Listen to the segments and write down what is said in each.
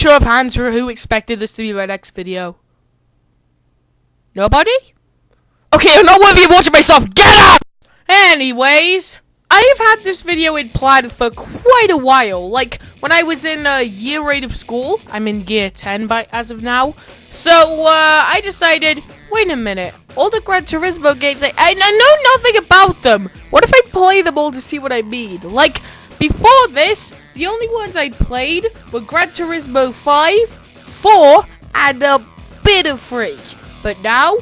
show of hands for who expected this to be my next video. Nobody? Okay, I'm not worthy of watching myself. Get up! Anyways, I have had this video in plan for quite a while. Like, when I was in year 8 of school. I'm in year 10 as of now. So, I decided, wait a minute. All the Gran Turismo games, I know nothing about them. What if I play them all to see what I mean? Like, before this, the only ones I played were Gran Turismo 5, 4, and a bit of 3. But now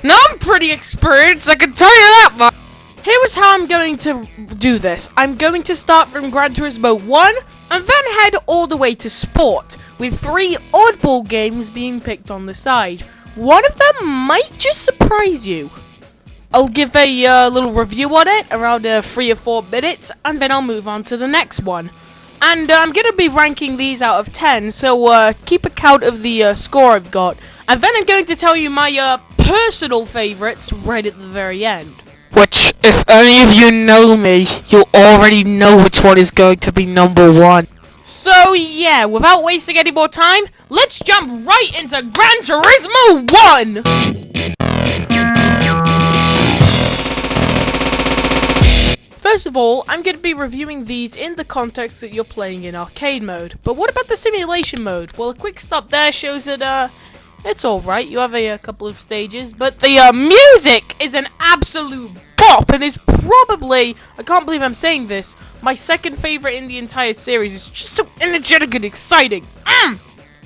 I'm pretty experienced, I can tell you that much. Here is how I'm going to do this. I'm going to start from Gran Turismo 1, and then head all the way to Sport, with 3 oddball games being picked on the side. One of them might just surprise you. I'll give a little review on it, around 3 or 4 minutes, and then I'll move on to the next one. And I'm going to be ranking these out of 10, so keep a count of the score I've got. And then I'm going to tell you my personal favourites right at the very end. Which, if any of you know me, you'll already know which one is going to be number 1. So yeah, without wasting any more time, let's jump right into Gran Turismo 1! First of all, I'm going to be reviewing these in the context that you're playing in arcade mode. But what about the simulation mode? Well, a quick stop there shows that, it's alright, you have a couple of stages, but the music is an absolute bop, and is probably, I can't believe I'm saying this, my second favourite in the entire series. It's just so energetic and exciting.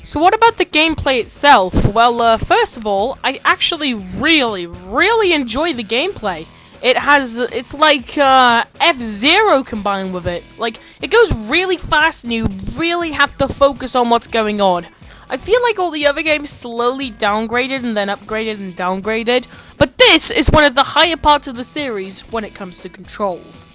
So what about the gameplay itself? Well, first of all, I actually really enjoy the gameplay. It's like F-Zero combined with it. Like, it goes really fast and you really have to focus on what's going on. I feel like all the other games slowly downgraded and then upgraded and downgraded, but this is one of the higher parts of the series when it comes to controls.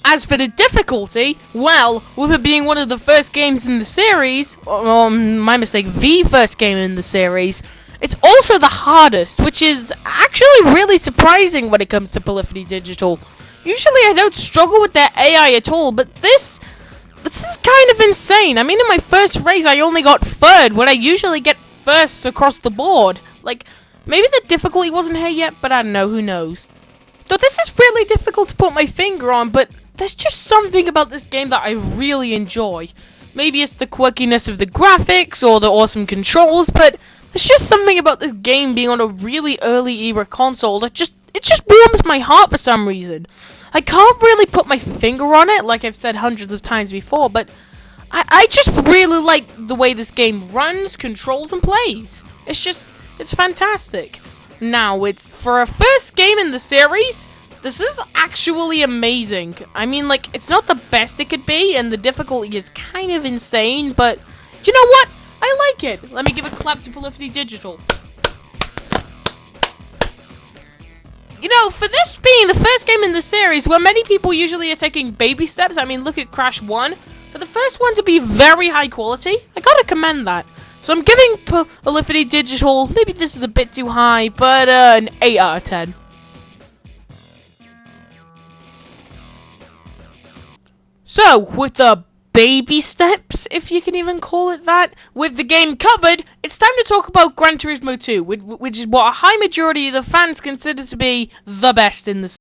As for the difficulty, well, with it being one of the first games in the series, my mistake, the first game in the series, it's also the hardest, which is actually really surprising when it comes to Polyphony Digital. Usually I don't struggle with their AI at all, but this is kind of insane. I mean, in my first race, I only got 3rd, when I usually get 1st across the board. Like, maybe the difficulty wasn't here yet, but I don't know, who knows. Though this is really difficult to put my finger on, but there's just something about this game that I really enjoy. Maybe it's the quirkiness of the graphics, or the awesome controls, but there's just something about this game being on a really early era console that it just warms my heart for some reason. I can't really put my finger on it, like I've said hundreds of times before, but I just really like the way this game runs, controls, and plays. It's fantastic. Now, for a first game in the series, this is actually amazing. I mean, like, it's not the best it could be, and the difficulty is kind of insane, but you know what? I like it. Let me give a clap to Polyphony Digital. You know, for this being the first game in the series, where many people usually are taking baby steps, I mean, look at Crash 1, for the first one to be very high quality, I gotta commend that. So I'm giving Polyphony Digital, maybe this is a bit too high, but an 8 out of 10. So, with the baby steps, if you can even call it that, with the game covered, it's time to talk about Gran Turismo 2, which is what a high majority of the fans consider to be the best in the series.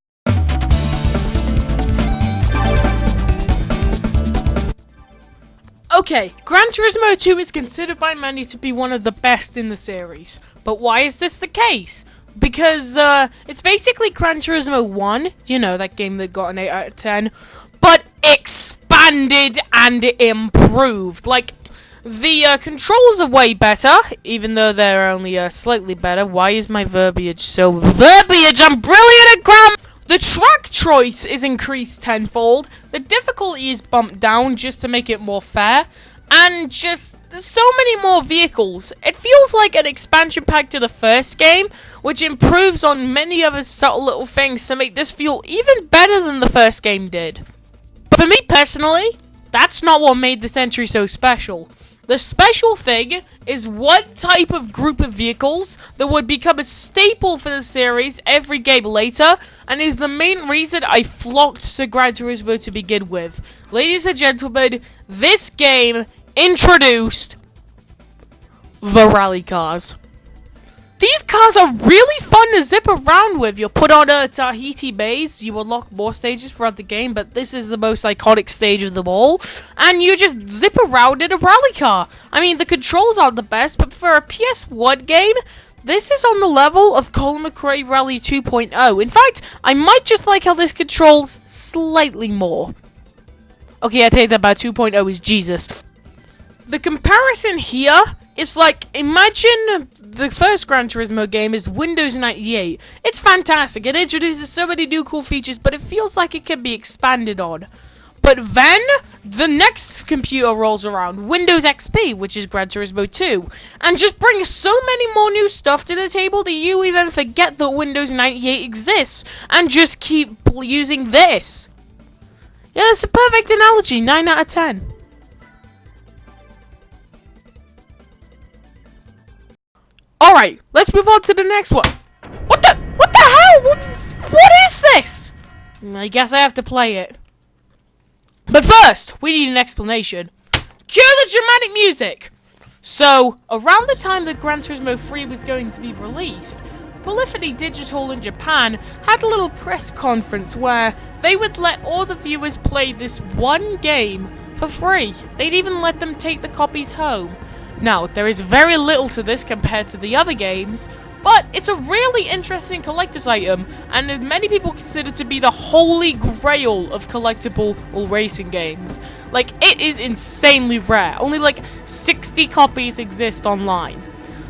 Okay, Gran Turismo 2 is considered by many to be one of the best in the series. But why is this the case? Because, it's basically Gran Turismo 1, you know, that game that got an 8 out of 10, but expanded and improved. Like, the controls are way better, even though they're only slightly better. Why is my verbiage so verbiage? I'm brilliant at grammar! The track choice is increased tenfold, the difficulty is bumped down just to make it more fair, and just, there's so many more vehicles. It feels like an expansion pack to the first game, which improves on many other subtle little things to make this feel even better than the first game did. But for me personally, that's not what made this entry so special. The special thing is what type of group of vehicles that would become a staple for the series every game later, and is the main reason I flocked to Gran Turismo to begin with. Ladies and gentlemen, this game introduced the rally cars. These cars are really fun to zip around with. You'll put on a Tahiti base, you unlock more stages throughout the game, but this is the most iconic stage of them all, and you just zip around in a rally car. I mean, the controls aren't the best, but for a PS1 game, this is on the level of Colin McRae Rally 2.0. In fact, I might just like how this controls slightly more. Okay, I take that back, 2.0 is Jesus. The comparison here is like, imagine the first Gran Turismo game is Windows 98. It's fantastic, it introduces so many new cool features, but it feels like it can be expanded on. But then, the next computer rolls around, Windows XP, which is Gran Turismo 2, and just brings so many more new stuff to the table that you even forget that Windows 98 exists, and just keep using this. Yeah, that's a perfect analogy, 9 out of 10. Alright, let's move on to the next one. What the hell? What is this? I guess I have to play it. But first, we need an explanation. Cue the dramatic music! So, around the time that Gran Turismo 3 was going to be released, Polyphony Digital in Japan had a little press conference where they would let all the viewers play this one game for free. They'd even let them take the copies home. Now, there is very little to this compared to the other games, but it's a really interesting collector's item, and many people consider to be the holy grail of collectible racing games. Like, it is insanely rare. Only like 60 copies exist online.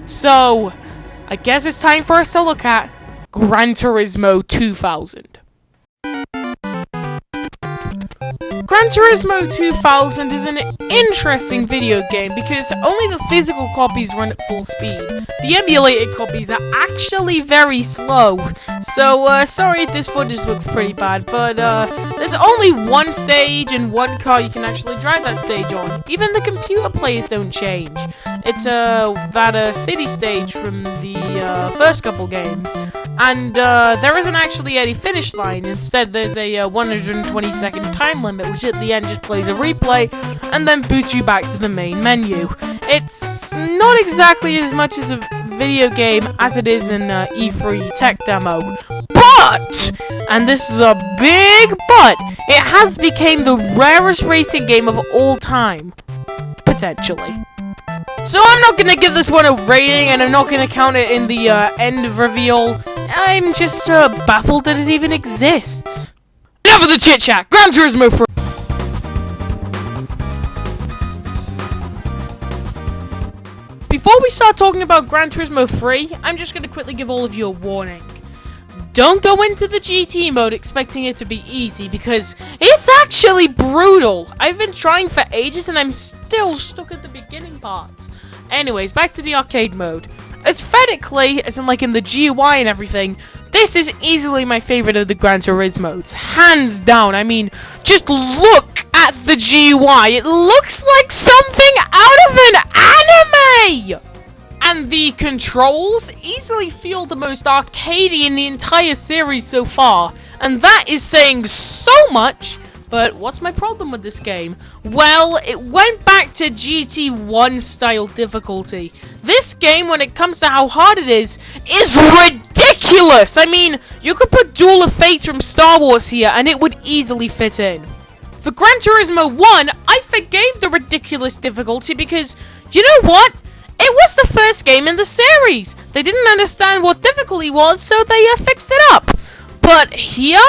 So, I guess it's time for a solo cat. Gran Turismo 2000. Gran Turismo 2000 is an interesting video game because only the physical copies run at full speed. The emulated copies are actually very slow, so sorry if this footage looks pretty bad, but there's only one stage and one car you can actually drive that stage on. Even the computer players don't change. It's that city stage from the first couple games, and there isn't actually any finish line. Instead, there's a 120-second time limit, which at the end just plays a replay and then boots you back to the main menu. It's not exactly as much as a video game as it is an E3 tech demo, but, and this is a big but, it has become the rarest racing game of all time, potentially. So I'm not gonna give this one a rating, and I'm not gonna count it in the end reveal. I'm just baffled that it even exists. Enough of the chit chat. Gran Turismo 3. Before we start talking about Gran Turismo 3, I'm just gonna quickly give all of you a warning. Don't go into the GT mode expecting it to be easy, because it's actually brutal. I've been trying for ages and I'm still stuck at the beginning parts. Anyways, back to the arcade mode. Aesthetically, as in like in the GUI and everything, this is easily my favorite of the Gran Turismos. Hands down. I mean, just look at the GUI. It looks like something out of an anime! And the controls easily feel the most arcadey in the entire series so far. And that is saying so much. But what's my problem with this game? Well, it went back to GT1 style difficulty. This game, when it comes to how hard it is ridiculous! I mean, you could put Duel of Fates from Star Wars here and it would easily fit in. For Gran Turismo 1, I forgave the ridiculous difficulty because, you know what? It was the first game in the series. They didn't understand what difficulty was, so they fixed it up. But here,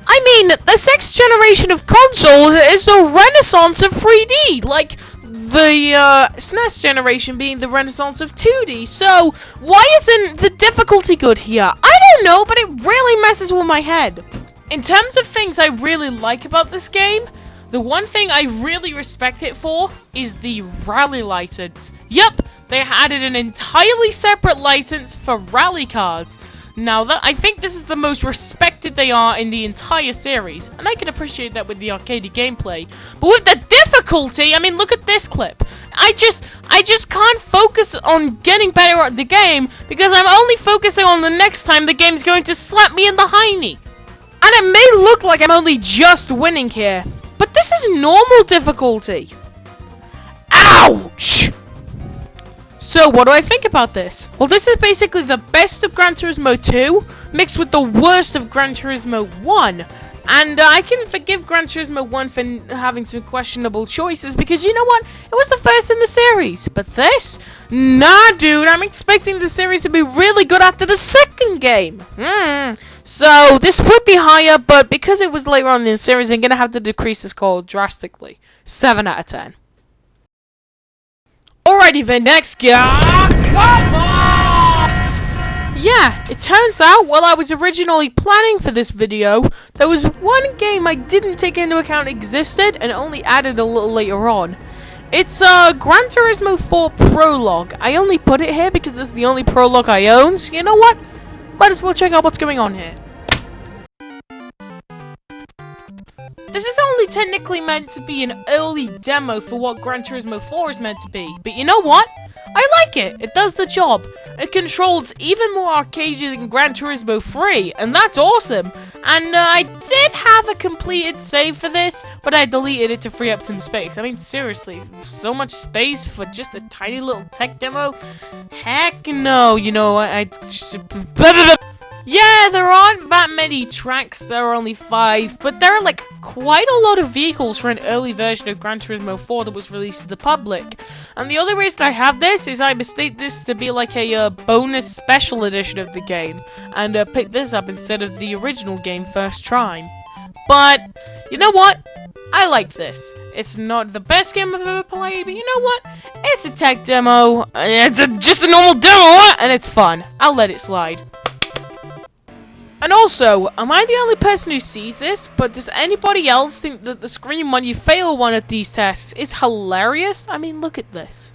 I mean, the sixth generation of consoles is the renaissance of 3D, like the SNES generation being the renaissance of 2D. So why isn't the difficulty good here? I don't know, but it really messes with my head. In terms of things I really like about this game, the one thing I really respect it for is the rally license. Yup, they added an entirely separate license for rally cars. Now, I think this is the most respected they are in the entire series, and I can appreciate that with the arcade gameplay. But with the difficulty, I mean, look at this clip. I just can't focus on getting better at the game because I'm only focusing on the next time the game's going to slap me in the hiney. And it may look like I'm only just winning here, but this is normal difficulty. Ouch! So, what do I think about this? Well, this is basically the best of Gran Turismo 2 mixed with the worst of Gran Turismo 1. And I can forgive Gran Turismo 1 for having some questionable choices because you know what? It was the first in the series. But this? Nah, dude. I'm expecting the series to be really good after the second game. So, this would be higher, but because it was later on in the series, I'm going to have to decrease the score drastically. 7 out of 10. Alrighty then, next guy. Come on! Yeah, it turns out, while I was originally planning for this video, there was one game I didn't take into account existed and only added a little later on. It's Gran Turismo 4 Prologue. I only put it here because this is the only prologue I own, so you know what? Might as well check out what's going on here. This is only technically meant to be an early demo for what Gran Turismo 4 is meant to be, but you know what? I like it. It does the job. It controls even more arcadey than Gran Turismo 3, and that's awesome. And I did have a completed save for this, but I deleted it to free up some space. I mean, seriously, so much space for just a tiny little tech demo? Heck no, you know, yeah, there aren't that many tracks, there are only 5, but there are like quite a lot of vehicles for an early version of Gran Turismo 4 that was released to the public. And the other reason I have this is I mistake this to be like a bonus special edition of the game, and pick this up instead of the original game first try. But, you know what? I like this. It's not the best game I've ever played, but you know what? It's a tech demo, it's just a normal demo, and it's fun. I'll let it slide. And also, am I the only person who sees this, but does anybody else think that the scream when you fail one of these tests is hilarious? I mean, look at this.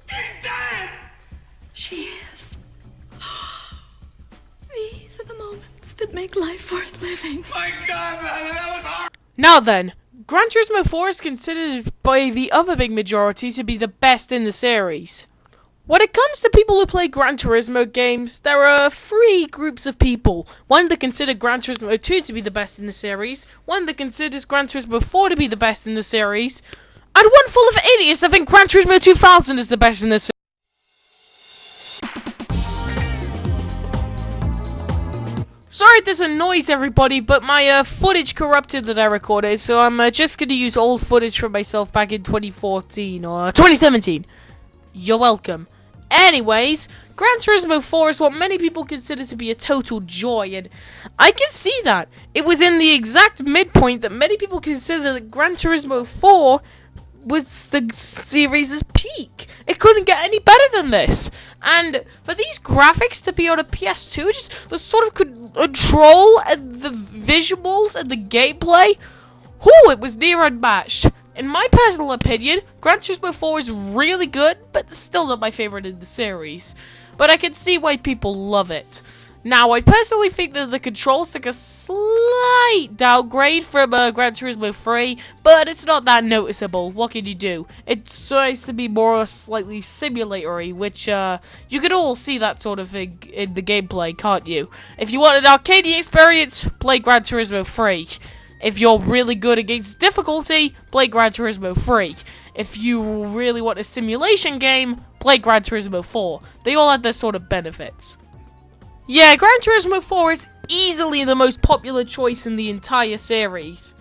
She's dead! She is. These are the moments that make life worth living. My God, man, that was hard! Now then, Gran Turismo 4 is considered by the other big majority to be the best in the series. When it comes to people who play Gran Turismo games, there are 3 groups of people. One that consider Gran Turismo 2 to be the best in the series, one that considers Gran Turismo 4 to be the best in the series, and one full of idiots that think Gran Turismo 2000 is the best in the series. Sorry if this annoys everybody, but my footage corrupted that I recorded, so I'm just going to use old footage from myself back in 2014 or 2017. You're welcome. Anyways, Gran Turismo 4 is what many people consider to be a total joy, and I can see that. It was in the exact midpoint that many people consider that Gran Turismo 4 was the series' peak. It couldn't get any better than this. And for these graphics to be on a PS2, just the sort of control and the visuals and the gameplay, it was near unmatched. In my personal opinion, Gran Turismo 4 is really good, but still not my favorite in the series. But I can see why people love it. Now, I personally think that the controls took a slight downgrade from Gran Turismo 3, but it's not that noticeable. What can you do? It tries to be more slightly simulatory, which you can all see that sort of thing in the gameplay, can't you? If you want an arcadey experience, play Gran Turismo 3. If you're really good against difficulty, play Gran Turismo 3. If you really want a simulation game, play Gran Turismo 4. They all have their sort of benefits. Yeah, Gran Turismo 4 is easily the most popular choice in the entire series.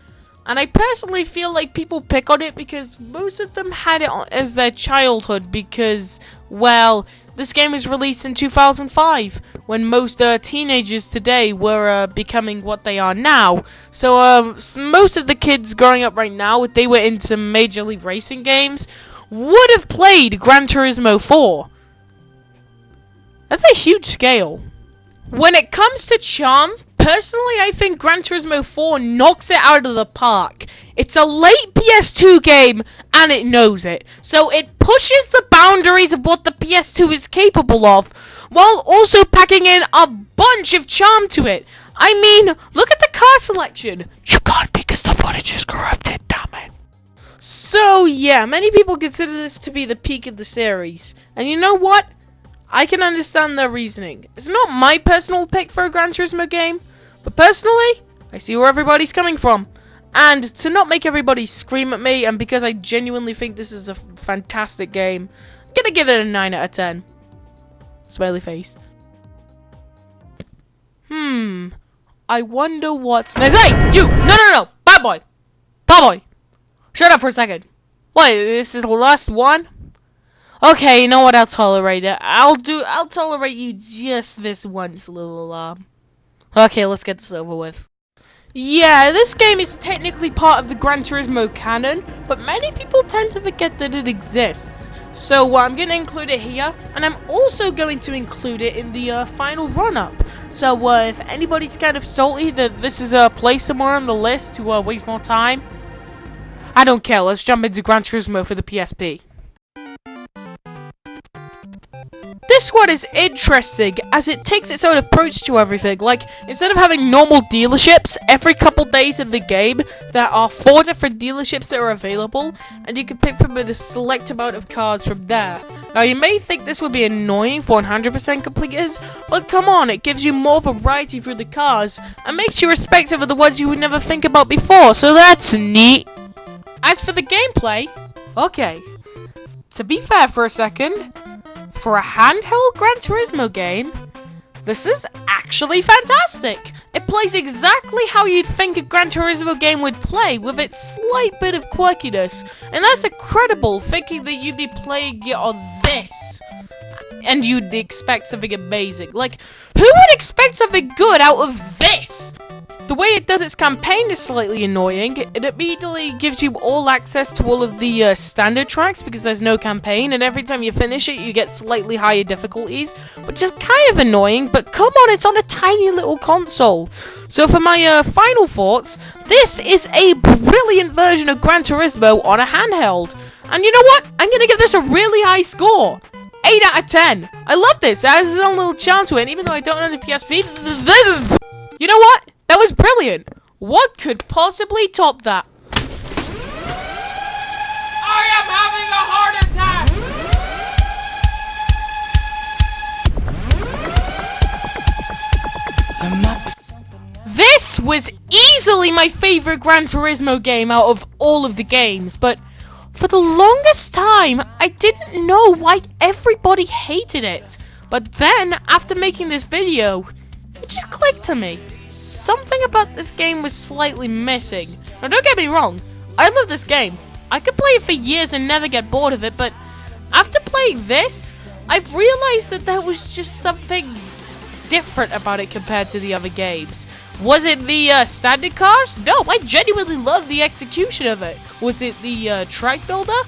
And I personally feel like people pick on it because most of them had it as their childhood because, well, this game was released in 2005, when most teenagers today were becoming what they are now. So most of the kids growing up right now, if they were into Major League Racing games, would have played Gran Turismo 4. That's a huge scale. When it comes to charm, personally I think Gran Turismo 4 knocks it out of the park. It's a late PS2 game, and it knows it. So it pushes the boundaries of what the PS2 is capable of, while also packing in a bunch of charm to it. I mean, look at the car selection. You can't because the footage is corrupted, damn it. So yeah, many people consider this to be the peak of the series. And you know what? I can understand their reasoning. It's not my personal pick for a Gran Turismo game, but personally, I see where everybody's coming from. And to not make everybody scream at me, and because I genuinely think this is a fantastic game, I'm gonna give it a 9 out of 10. Smiley face. I wonder what's next. Hey, you! No! Bad boy! Bad boy! Shut up for a second. What, this is the last one? Okay, you know what, I'll tolerate it. I'll tolerate you just this once, little Okay, let's get this over with. Yeah, this game is technically part of the Gran Turismo canon, but many people tend to forget that it exists. So I'm going to include it here, and I'm also going to include it in the final run-up. So if anybody's kind of salty that this is placed somewhere on the list to waste more time, I don't care. Let's jump into Gran Turismo for the PSP. This one is interesting, as it takes its own approach to everything. Like, instead of having normal dealerships, every couple days in the game, there are 4 different dealerships that are available, and you can pick from a select amount of cars from there. Now, you may think this would be annoying for 100% completers, but come on, it gives you more variety through the cars, and makes you respective of the ones you would never think about before, so that's neat. As for the gameplay, okay, to be fair for a second, for a handheld Gran Turismo game, this is actually fantastic. It plays exactly how you'd think a Gran Turismo game would play, with its slight bit of quirkiness. And that's incredible, thinking that you'd be playing it on this, and you'd expect something amazing. Like, who would expect something good out of this? The way it does its campaign is slightly annoying. It immediately gives you all access to all of the standard tracks because there's no campaign, and every time you finish it, you get slightly higher difficulties, which is kind of annoying, but come on, it's on a tiny little console. So for my final thoughts, this is a brilliant version of Gran Turismo on a handheld. And you know what? I'm going to give this a really high score. 8 out of 10. I love this. It has its own little charm to it, and even though I don't own a PSP, you know what? That was brilliant! What could possibly top that? I am having a heart attack! This was easily my favorite Gran Turismo game out of all of the games, but for the longest time, I didn't know why everybody hated it. But then, after making this video, it just clicked to me. Something about this game was slightly missing. Now don't get me wrong, I love this game. I could play it for years and never get bored of it, but after playing this, I've realized that there was just something different about it compared to the other games. Was it the standard cars? No, I genuinely love the execution of it. Was it the track builder?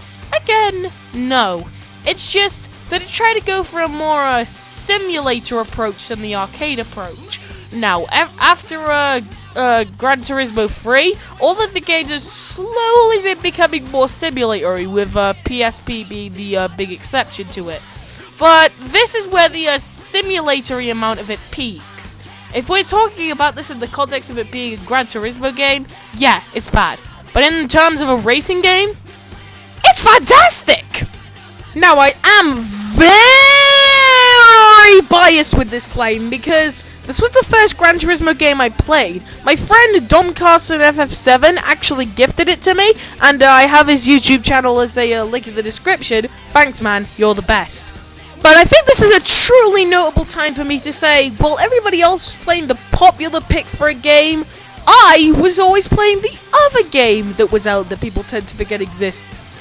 Again, no. It's just that it tried to go for a more simulator approach than the arcade approach. Now, after Gran Turismo 3, all of the games have slowly been becoming more simulatory, with PSP being the big exception to it. But this is where the simulatory amount of it peaks. If we're talking about this in the context of it being a Gran Turismo game, yeah, it's bad. But in terms of a racing game, it's fantastic! Now, I am very biased with this claim because this was the first Gran Turismo game I played. My friend Dom Carson FF7 actually gifted it to me, and I have his YouTube channel as a link in the description. Thanks, man, you're the best. But I think this is a truly notable time for me to say, while everybody else was playing the popular pick for a game, I was always playing the other game that was out that people tend to forget exists.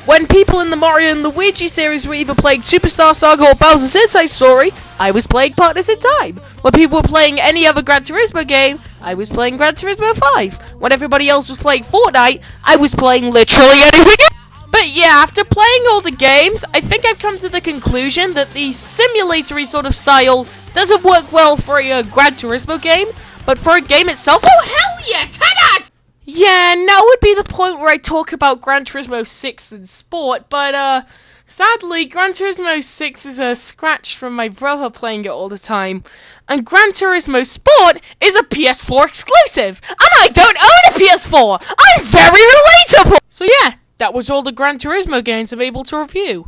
When people in the Mario and Luigi series were either playing Superstar Saga or Bowser's Inside Story, I was playing Partners in Time. When people were playing any other Gran Turismo game, I was playing Gran Turismo 5. When everybody else was playing Fortnite, I was playing literally anything else. But yeah, after playing all the games, I think I've come to the conclusion that the simulatory sort of style doesn't work well for a Gran Turismo game, but for a game itself, oh hell yeah, 10 out! Yeah, now would be the point where I talk about Gran Turismo 6 and sport, but sadly, Gran Turismo 6 is a scratch from my brother playing it all the time, and Gran Turismo Sport is a PS4 exclusive, and I don't own a PS4! I'm very relatable! So yeah, that was all the Gran Turismo games I'm able to review.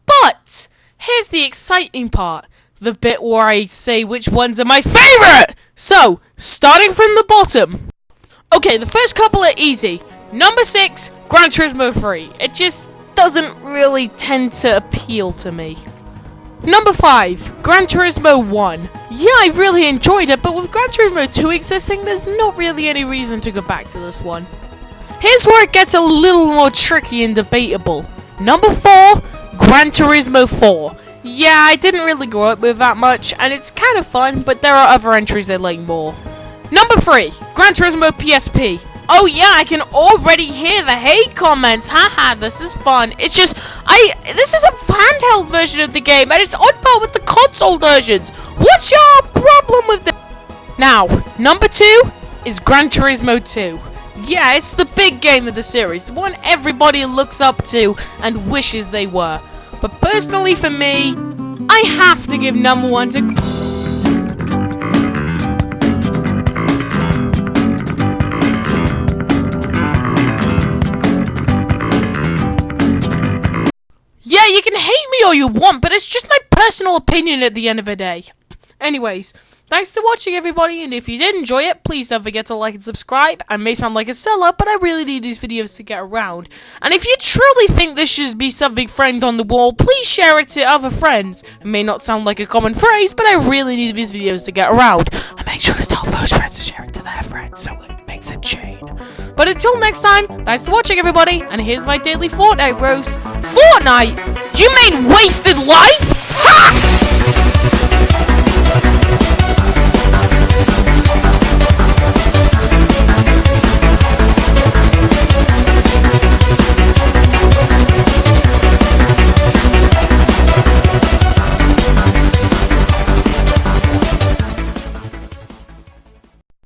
But here's the exciting part, the bit where I say which ones are my favorite! So, starting from the bottom. Okay, the first couple are easy. Number 6, Gran Turismo 3. It just doesn't really tend to appeal to me. Number 5, Gran Turismo 1. Yeah, I really enjoyed it, but with Gran Turismo 2 existing, there's not really any reason to go back to this one. Here's where it gets a little more tricky and debatable. Number 4, Gran Turismo 4. Yeah, I didn't really grow up with that much, and it's kind of fun, but there are other entries I like more. Number 3, Gran Turismo PSP. Oh yeah, I can already hear the hate comments. Haha, this is fun. It's just, this is a handheld version of the game, and it's on par with the console versions. What's your problem with this? Now, number 2 is Gran Turismo 2. Yeah, it's the big game of the series, the one everybody looks up to and wishes they were. But personally for me, I have to give number 1 to... Yeah, you can hate me all you want, but it's just my personal opinion at the end of the day. Anyways, thanks for watching, everybody, and if you did enjoy it, please don't forget to like and subscribe. I may sound like a seller, but I really need these videos to get around. And if you truly think this should be something framed on the wall, please share it to other friends. It may not sound like a common phrase, but I really need these videos to get around. And make sure to tell those friends to share it to their friends, so it makes a chain. But until next time, thanks for watching, everybody, and here's my daily Fortnite roast. Fortnite? You mean wasted life? Ha!